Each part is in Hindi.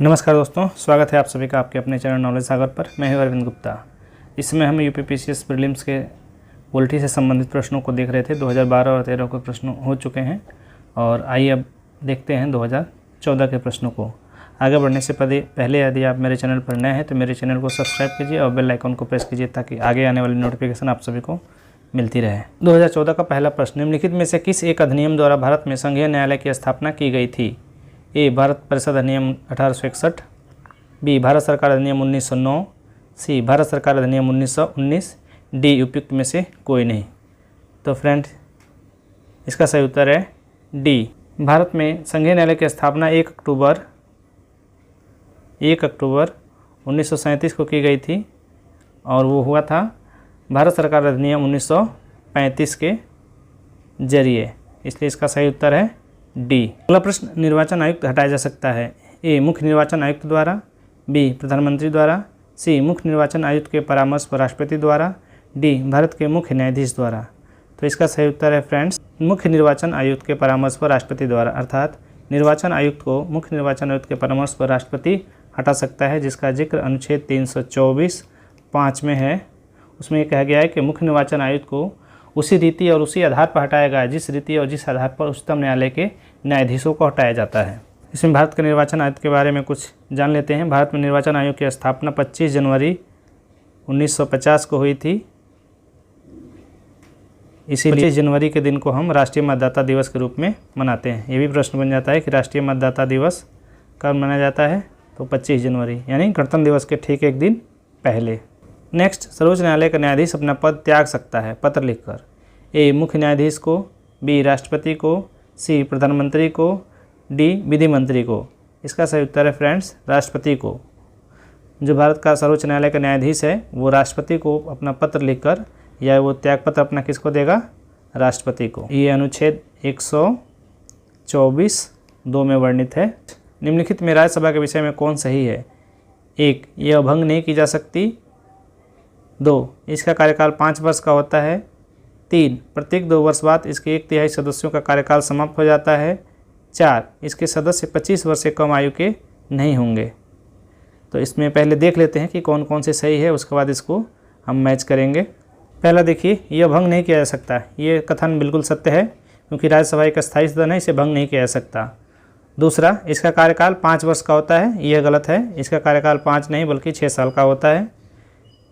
नमस्कार दोस्तों, स्वागत है आप सभी का आपके अपने चैनल नॉलेज सागर पर। मैं हूं अरविंद गुप्ता। इसमें हम यूपीपीसीएस प्रीलिम्स के पॉलिटी से संबंधित प्रश्नों को देख रहे थे। 2012 और 2013 के प्रश्न हो चुके हैं और आइए अब देखते हैं 2014 के प्रश्नों को। आगे बढ़ने से पहले यदि आप मेरे चैनल पर नए हैं तो मेरे चैनल को सब्सक्राइब कीजिए और बेल आइकन को प्रेस कीजिए ताकि आगे आने वाली नोटिफिकेशन आप सभी को मिलती रहे। 2014 का पहला प्रश्न, निम्नलिखित में से किस एक अधिनियम द्वारा भारत में संघीय न्यायालय की स्थापना की गई थी? ए. भारत परिषद अधिनियम 1861, बी. भारत सरकार अधिनियम 1909, सी. भारत सरकार अधिनियम 1919, डी. उपयुक्त में से कोई नहीं। तो फ्रेंड, इसका सही उत्तर है डी। भारत में संघीय न्यायालय की स्थापना 1 अक्टूबर 1937 को की गई थी और वो हुआ था भारत सरकार अधिनियम 1935 के जरिए, इसलिए इसका सही उत्तर है डी। अगला प्रश्न, निर्वाचन आयुक्त हटाया जा सकता है? ए. मुख्य निर्वाचन आयुक्त द्वारा, बी. प्रधानमंत्री द्वारा, सी. मुख्य निर्वाचन आयुक्त के परामर्श पर राष्ट्रपति द्वारा, डी. भारत के मुख्य न्यायाधीश द्वारा। तो इसका सही उत्तर है फ्रेंड्स, मुख्य निर्वाचन आयुक्त के परामर्श पर राष्ट्रपति द्वारा, अर्थात निर्वाचन आयुक्त को मुख्य निर्वाचन आयुक्त के परामर्श पर राष्ट्रपति हटा सकता है, जिसका जिक्र अनुच्छेद 324(5) में है। उसमें यह कहा गया है कि मुख्य निर्वाचन आयुक्त को उसी रीति और उसी आधार पर हटाया गया जिस रीति और जिस आधार पर उच्चतम न्यायालय के न्यायाधीशों को हटाया जाता है। इसमें भारत के निर्वाचन आयुक्त के बारे में कुछ जान लेते हैं। भारत में निर्वाचन आयोग की स्थापना 25 जनवरी 1950 को हुई थी। इसी 25 जनवरी के दिन को हम राष्ट्रीय मतदाता दिवस के रूप में मनाते हैं। ये भी प्रश्न बन जाता है कि राष्ट्रीय मतदाता दिवस कब मनाया जाता है? तो 25 जनवरी, यानी गणतंत्र दिवस के ठीक एक दिन पहले। नेक्स्ट, सर्वोच्च न्यायालय का न्यायाधीश अपना पद त्याग सकता है पत्र लिखकर? ए. मुख्य न्यायाधीश को, बी. राष्ट्रपति को, सी. प्रधानमंत्री को, डी. विधि मंत्री को। इसका सही उत्तर है फ्रेंड्स राष्ट्रपति को। जो भारत का सर्वोच्च न्यायालय का न्यायाधीश है वो राष्ट्रपति को अपना पत्र लिखकर, या वो त्याग पत्र अपना किसको देगा? राष्ट्रपति को। ये अनुच्छेद 124(2) में वर्णित है। निम्नलिखित में राज्यसभा के विषय में कौन सही है? 1. यह भंग नहीं की जा सकती। 2. इसका कार्यकाल 5 वर्ष का होता है। 3. प्रत्येक 2 वर्ष बाद इसके 1/3 सदस्यों का कार्यकाल समाप्त हो जाता है। 4. इसके सदस्य 25 वर्ष से कम आयु के नहीं होंगे। तो इसमें पहले देख लेते हैं कि कौन कौन से सही है, उसके बाद इसको हम मैच करेंगे। पहला देखिए, यह भंग नहीं किया जा सकता। ये कथन बिल्कुल सत्य है क्योंकि राज्यसभा एक स्थायी सदन है, इसे भंग नहीं किया जा सकता। दूसरा, इसका कार्यकाल 5 वर्ष का होता है, यह गलत है। इसका कार्यकाल 5 नहीं बल्कि 6 साल का होता है।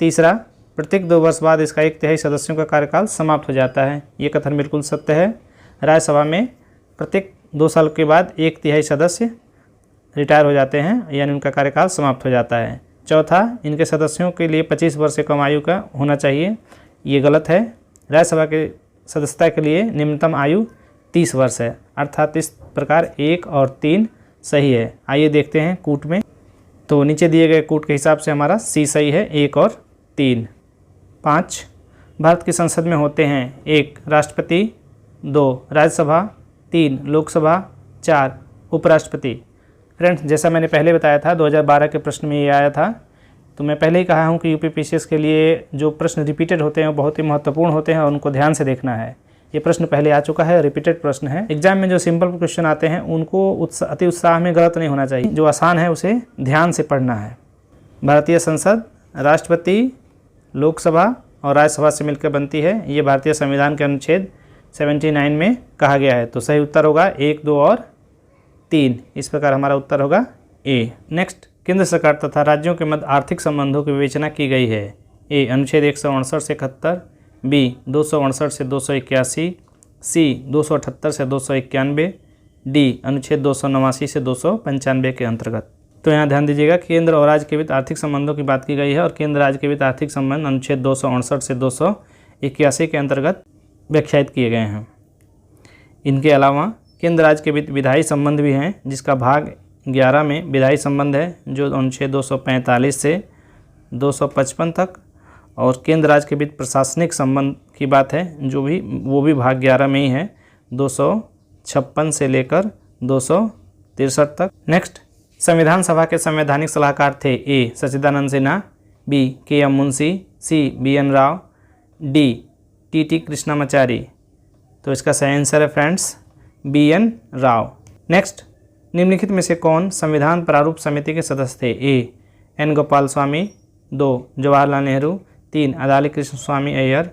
तीसरा, प्रत्येक 2 वर्ष बाद इसका 1/3 सदस्यों का कार्यकाल समाप्त हो जाता है, ये कथन बिल्कुल सत्य है। राज्यसभा में प्रत्येक 2 साल के बाद 1/3 सदस्य रिटायर हो जाते हैं, यानी उनका कार्यकाल समाप्त हो जाता है। चौथा, इनके सदस्यों के लिए 25 वर्ष से कम आयु का होना चाहिए, ये गलत है। राज्यसभा के सदस्यता के लिए निम्नतम आयु 30 वर्ष है, अर्थात इस प्रकार 1 और 3 सही है। आइए देखते हैं कूट में। तो नीचे दिए गए कूट के हिसाब से हमारा सी सही है, 1 और 3। 5. भारत की संसद में होते हैं 1. राष्ट्रपति, 2. राज्यसभा, 3. लोकसभा, 4. उपराष्ट्रपति। फ्रेंड्स, जैसा मैंने पहले बताया था 2012 के प्रश्न में ये आया था, तो मैं पहले ही कहा हूँ कि यूपीपीसीएस के लिए जो प्रश्न रिपीटेड होते हैं वो बहुत ही महत्वपूर्ण होते हैं और उनको ध्यान से देखना है। ये प्रश्न पहले आ चुका है, रिपीटेड प्रश्न है। एग्जाम में जो सिंपल क्वेश्चन आते हैं उनको अति उत्साह में गलत नहीं होना चाहिए, जो आसान है उसे ध्यान से पढ़ना है। भारतीय संसद राष्ट्रपति, लोकसभा और राज्यसभा से मिलकर बनती है, ये भारतीय संविधान के अनुच्छेद 79 में कहा गया है। तो सही उत्तर होगा 1, 2 और 3। इस प्रकार हमारा उत्तर होगा ए। नेक्स्ट, केंद्र सरकार तथा राज्यों के मध्य आर्थिक संबंधों की विवेचना की गई है? ए. अनुच्छेद 168 से 71, बी. 268 से 281, सी. 278 से 291, डी. अनुच्छेद 289 से 295 के अंतर्गत। तो यहाँ ध्यान दीजिएगा, केंद्र और राज्य के बीच आर्थिक संबंधों की बात की गई है और केंद्र राज्य के बीच आर्थिक संबंध अनुच्छेद 268 से 281 के अंतर्गत व्याख्यायित किए गए हैं। इनके अलावा केंद्र राज्य के बीच विधायी संबंध भी हैं, जिसका भाग 11 में विधायी संबंध है, जो अनुच्छेद 245 से 255 तक, और केंद्र राज्य के बीच प्रशासनिक संबंध की बात है, जो भी वो भी भाग 11 में ही है, 256 से लेकर 263 तक। नेक्स्ट, संविधान सभा के संवैधानिक सलाहकार थे? A. Sachchidananda Sinha, B. K M. Munshi, C. B N. Rao, D. T T. Krishnamachari. तो इसका सही आंसर है फ्रेंड्स बी.एन. राव। नेक्स्ट, निम्नलिखित में से कौन संविधान प्रारूप समिति के सदस्य थे? A N Gopal Swami, 2 Jawaharlal Nehru, 3 अदाली Krishna Swami Iyer,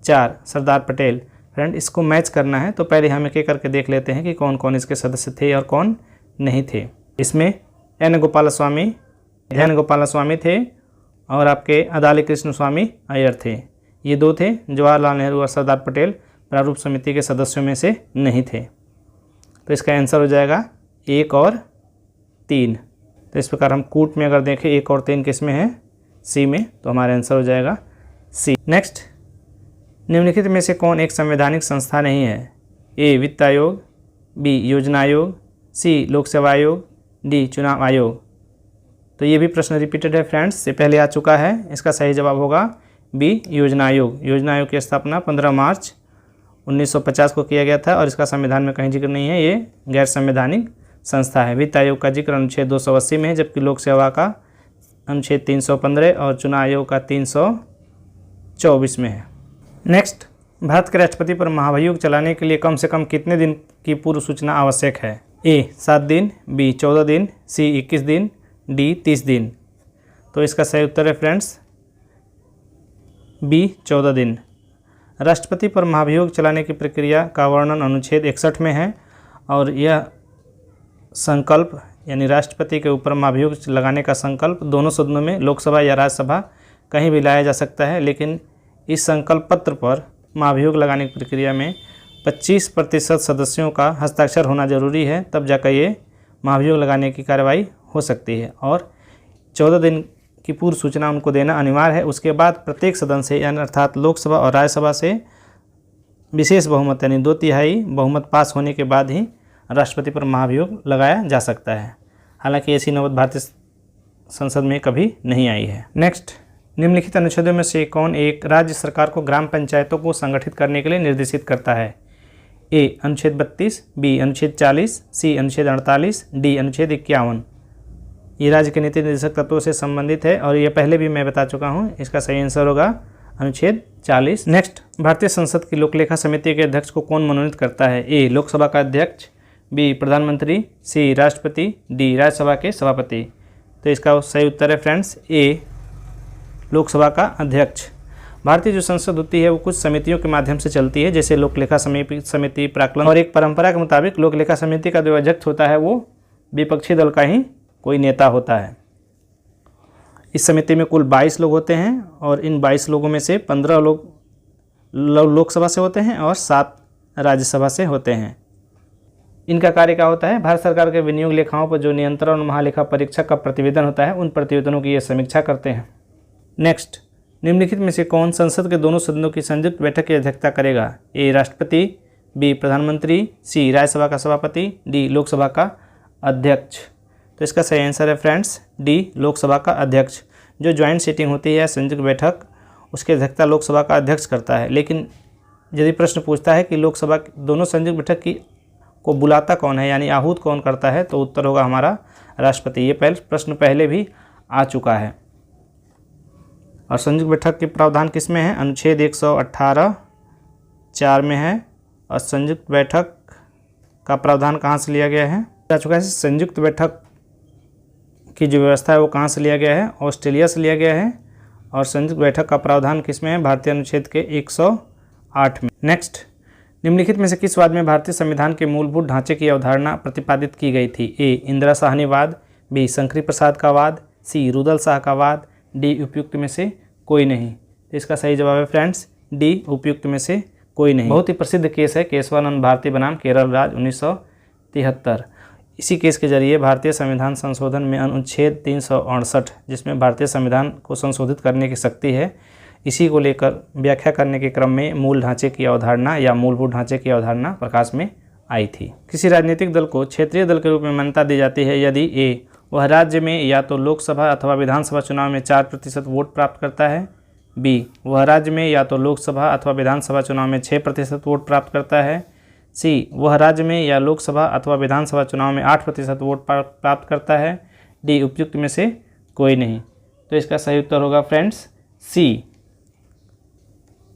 4 Sardar Patel. Friend, इसको मैच करना है तो पहले हम एक एक करके देख लेते हैं कि कौन कौन इसके सदस्य थे और कौन नहीं थे। इसमें एन गोपाल स्वामी थे और आपके अदाली कृष्ण स्वामी अय्यर थे। ये 2 थे। जवाहरलाल नेहरू और सरदार पटेल प्रारूप समिति के सदस्यों में से नहीं थे। तो इसका आंसर हो जाएगा 1 और 3। तो इस प्रकार हम कूट में अगर देखें 1 और 3 किस में है? सी में। तो हमारा आंसर हो जाएगा सी। नेक्स्ट, निम्नलिखित में से कौन एक संवैधानिक संस्था नहीं है? ए वित्त आयोग, बी योजना आयोग, सी लोक सेवा आयोग, डी चुनाव आयोग। तो ये भी प्रश्न रिपीटेड है फ्रेंड्स, से पहले आ चुका है। इसका सही जवाब होगा बी योजना आयोग। योजना आयोग की स्थापना 15 मार्च 1950 को किया गया था और इसका संविधान में कहीं जिक्र नहीं है। ये गैर संवैधानिक संस्था है। वित्त आयोग का जिक्र अनुच्छेद 280 में है, जबकि लोक सेवा का अनुच्छेद 315 और चुनाव आयोग का 324 में है। नेक्स्ट, भारत के राष्ट्रपति पर महाभियोग चलाने के लिए कम से कम कितने दिन की पूर्व सूचना आवश्यक है? ए 7 दिन, बी 14 दिन, सी 21 दिन, डी 30 दिन। तो इसका सही उत्तर है फ्रेंड्स बी 14 दिन। राष्ट्रपति पर महाभियोग चलाने की प्रक्रिया का वर्णन अनुच्छेद 61 में है और यह संकल्प यानी राष्ट्रपति के ऊपर महाभियोग लगाने का संकल्प दोनों सदनों में, लोकसभा या राज्यसभा, कहीं भी लाया जा सकता है। लेकिन इस संकल्प पत्र पर महाभियोग लगाने की प्रक्रिया में 25% सदस्यों का हस्ताक्षर होना जरूरी है, तब जाकर ये महाभियोग लगाने की कार्रवाई हो सकती है और 14 दिन की पूर्व सूचना उनको देना अनिवार्य है। उसके बाद प्रत्येक सदन से यानी अर्थात लोकसभा और राज्यसभा से विशेष बहुमत यानी 2/3 बहुमत पास होने के बाद ही राष्ट्रपति पर महाभियोग लगाया जा सकता है। हालांकि ऐसी नौबत भारतीय संसद में कभी नहीं आई है। नेक्स्ट, निम्नलिखित अनुच्छेदों में से कौन एक राज्य सरकार को ग्राम पंचायतों को संगठित करने के लिए निर्देशित करता है? ए अनुच्छेद 32, बी अनुच्छेद 40, सी अनुच्छेद 48, डी अनुच्छेद 51। ये राज्य के नीति निर्देशक तत्वों से संबंधित है और ये पहले भी मैं बता चुका हूँ। इसका सही आंसर होगा अनुच्छेद 40। नेक्स्ट, भारतीय संसद की लोकलेखा समिति के अध्यक्ष को कौन मनोनीत करता है? ए लोकसभा का अध्यक्ष, बी प्रधानमंत्री, सी राष्ट्रपति, डी राज्यसभा के सभापति। तो इसका सही उत्तर है फ्रेंड्स ए लोकसभा का अध्यक्ष। भारतीय जो संसद होती है वो कुछ समितियों के माध्यम से चलती है, जैसे लोकलेखा समिति, प्राक्कलन, और एक परंपरा के मुताबिक लोकलेखा समिति का जो अध्यक्ष होता है वो विपक्षी दल का ही कोई नेता होता है। इस समिति में कुल 22 लोग होते हैं और इन 22 लोगों में से 15 लोग लोकसभा से होते हैं और 7 राज्यसभा से होते हैं। इनका कार्य क्या होता है? भारत सरकार के विनियोग लेखाओं पर जो नियंत्रण और महालेखा परीक्षक का प्रतिवेदन होता है उन प्रतिवेदनों की ये समीक्षा करते हैं। नेक्स्ट, निम्नलिखित में से कौन संसद के दोनों सदनों की संयुक्त बैठक की अध्यक्षता करेगा? ए राष्ट्रपति, बी प्रधानमंत्री, सी राज्यसभा का सभापति, डी लोकसभा का अध्यक्ष। तो इसका सही आंसर है फ्रेंड्स डी लोकसभा का अध्यक्ष। जो ज्वाइंट सीटिंग होती है संयुक्त बैठक, उसकी अध्यक्षता लोकसभा का अध्यक्ष करता है। लेकिन यदि प्रश्न पूछता है कि लोकसभा दोनों संयुक्त बैठक की को बुलाता कौन है यानी आहूत कौन करता है, तो उत्तर होगा हमारा राष्ट्रपति। ये प्रश्न पहले भी आ चुका है। और संयुक्त बैठक के प्रावधान किस में है? अनुच्छेद 118(4) में है। और संयुक्त बैठक का प्रावधान कहाँ से लिया गया है? आ चुका है। संयुक्त बैठक की जो व्यवस्था है वो कहाँ से लिया गया है? ऑस्ट्रेलिया से लिया गया है। और संयुक्त बैठक का प्रावधान किस में है? भारतीय अनुच्छेद के 108 में। नेक्स्ट, निम्नलिखित में से किस वाद में भारतीय संविधान के मूलभूत ढांचे की अवधारणा प्रतिपादित की गई थी? ए इंदिरा साहनी वाद, बी शंकरी प्रसाद का वाद, सी रुदल शाह का वाद, डी उपयुक्त में से कोई नहीं। तो इसका सही जवाब है फ्रेंड्स डी उपयुक्त में से कोई नहीं। बहुत ही प्रसिद्ध केस है केशवानंद भारती बनाम केरल राज्य 1973। इसी केस के जरिए भारतीय संविधान संशोधन में अनुच्छेद 368 जिसमें भारतीय संविधान को संशोधित करने की शक्ति है, इसी को लेकर व्याख्या करने के क्रम में मूल ढांचे की अवधारणा या मूलभूत ढांचे की अवधारणा प्रकाश में आई थी। किसी राजनीतिक दल को क्षेत्रीय दल के रूप में मान्यता दी जाती है यदि ए वह राज्य में या तो लोकसभा अथवा विधानसभा चुनाव में 4% वोट प्राप्त करता है, बी वह राज्य में या तो लोकसभा अथवा विधानसभा चुनाव में 6% वोट प्राप्त करता है, सी वह राज्य में या लोकसभा अथवा विधानसभा चुनाव में 8% वोट प्राप्त करता है, डी उपयुक्त में से कोई नहीं। तो इसका सही उत्तर होगा फ्रेंड्स सी।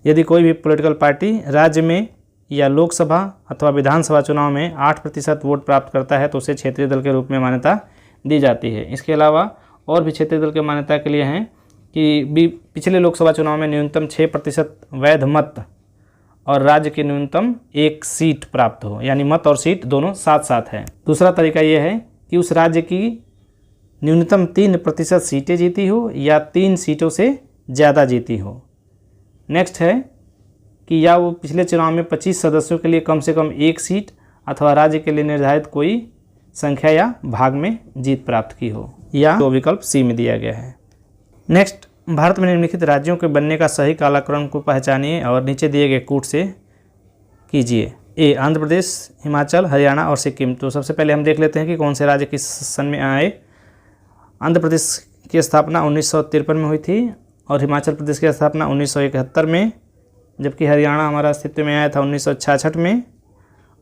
यदि कोई भी पॉलिटिकल पार्टी राज्य में या लोकसभा अथवा विधानसभा चुनाव में 8% वोट प्राप्त करता है तो उसे क्षेत्रीय दल के रूप में मान्यता दी जाती है। इसके अलावा और भी क्षेत्रीय दल के मान्यता के लिए हैं कि पिछले लोकसभा चुनाव में न्यूनतम 6% वैध मत और राज्य की न्यूनतम 1 सीट प्राप्त हो, यानी मत और सीट दोनों साथ साथ है। दूसरा तरीका यह है कि उस राज्य की न्यूनतम 3% सीटें जीती हो या 3 सीटों से ज़्यादा जीती हो। नेक्स्ट है कि या वो पिछले चुनाव में 25 सदस्यों के लिए कम से कम 1 सीट अथवा राज्य के लिए निर्धारित कोई संख्या या भाग में जीत प्राप्त की हो, या तो विकल्प सी में दिया गया है। नेक्स्ट, भारत में निम्नलिखित राज्यों के बनने का सही कालक्रम को पहचानिए और नीचे दिए गए कूट से कीजिए। ए, आंध्र प्रदेश, हिमाचल, हरियाणा और सिक्किम। तो सबसे पहले हम देख लेते हैं कि कौन से राज्य किस सन में आए। आंध्र प्रदेश की स्थापना 1953 में हुई थी और हिमाचल प्रदेश की स्थापना 1971 में, जबकि हरियाणा हमारा अस्तित्व में आया था 1966 में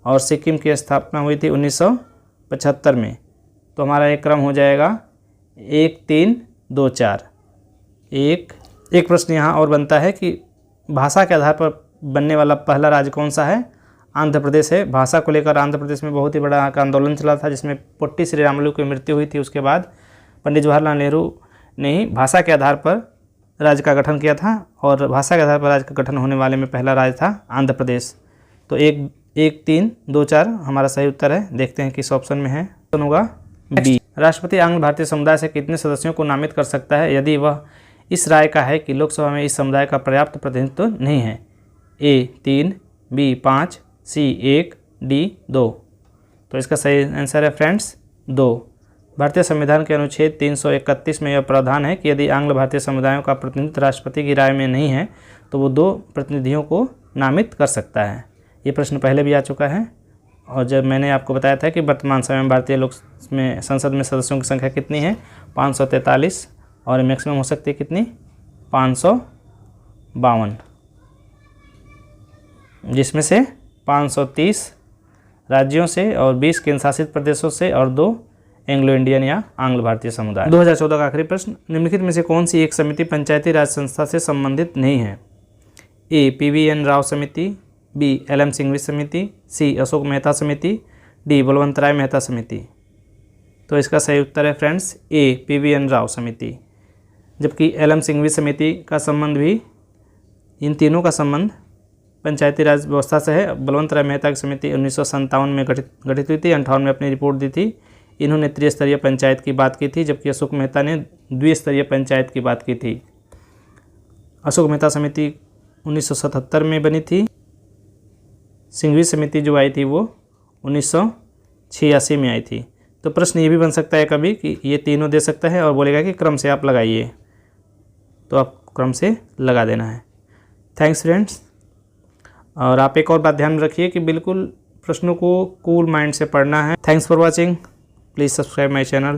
और सिक्किम की स्थापना हुई थी 1975 में। तो हमारा एक क्रम हो जाएगा 1, 3, 2, 4। एक प्रश्न यहाँ और बनता है कि भाषा के आधार पर बनने वाला पहला राज्य कौन सा है। आंध्र प्रदेश है। भाषा को लेकर आंध्र प्रदेश में बहुत ही बड़ा आंदोलन चला था, जिसमें पोट्टी श्रीरामुलु की मृत्यु हुई थी। उसके बाद पंडित जवाहरलाल नेहरू ने ही भाषा के आधार पर राज्य का गठन किया था और भाषा के आधार पर राज्य का गठन होने वाले में पहला राज्य था आंध्र प्रदेश। तो 1, 3, 2, 4 हमारा सही उत्तर है। देखते हैं किस ऑप्शन में है। ऑप्शन होगा बी। राष्ट्रपति आंग्ल भारतीय समुदाय से कितने सदस्यों को नामित कर सकता है यदि वह इस राय का है कि लोकसभा में इस समुदाय का पर्याप्त प्रतिनिधित्व नहीं है। ए, 3, बी, 5, सी, 1, डी, 2। तो इसका सही आंसर है फ्रेंड्स 2। भारतीय संविधान के अनुच्छेद 331 में यह प्रावधान है कि यदि आंग्ल भारतीय समुदायों का प्रतिनिधित्व राष्ट्रपति की राय में नहीं है तो वो 2 प्रतिनिधियों को नामित कर सकता है। ये प्रश्न पहले भी आ चुका है और जब मैंने आपको बताया था कि वर्तमान समय में भारतीय लोक में संसद में सदस्यों की संख्या कितनी है 543 और मैक्सिमम हो सकती है कितनी 552, जिसमें से 530 राज्यों से और 20 केंद्र शासित प्रदेशों से और 2 एंग्लो इंडियन या आंग्ल भारतीय समुदाय। 2014 का आखिरी प्रश्न, निम्नलिखित में से कौन सी एक समिति पंचायती राज संस्था से संबंधित नहीं है। ए, PVN राव समिति, बी, LM सिंघवी समिति, सी, अशोक मेहता समिति, डी, बलवंतराय मेहता समिति। तो इसका सही उत्तर है फ्रेंड्स ए, PVN राव समिति। जबकि LM सिंघवी समिति का संबंध भी, इन तीनों का संबंध पंचायती राज व्यवस्था से है। बलवंतराय मेहता की समिति 1957 में गठित हुई थी, 58 में अपनी रिपोर्ट दी थी। इन्होंने त्रिस्तरीय पंचायत की बात की थी, जबकि अशोक मेहता ने द्विस्तरीय पंचायत की बात की थी। अशोक मेहता समिति 1977 में बनी थी। सिंघवी समिति जो आई थी वो 1986 में आई थी। तो प्रश्न ये भी बन सकता है कभी कि ये तीनों दे सकता है और बोलेगा कि क्रम से आप लगाइए, तो आप क्रम से लगा देना है। Thanks friends. और आप एक और बात ध्यान रखिए कि बिल्कुल प्रश्नों को कूल माइंड से पढ़ना है। Thanks for watching. Please subscribe my channel.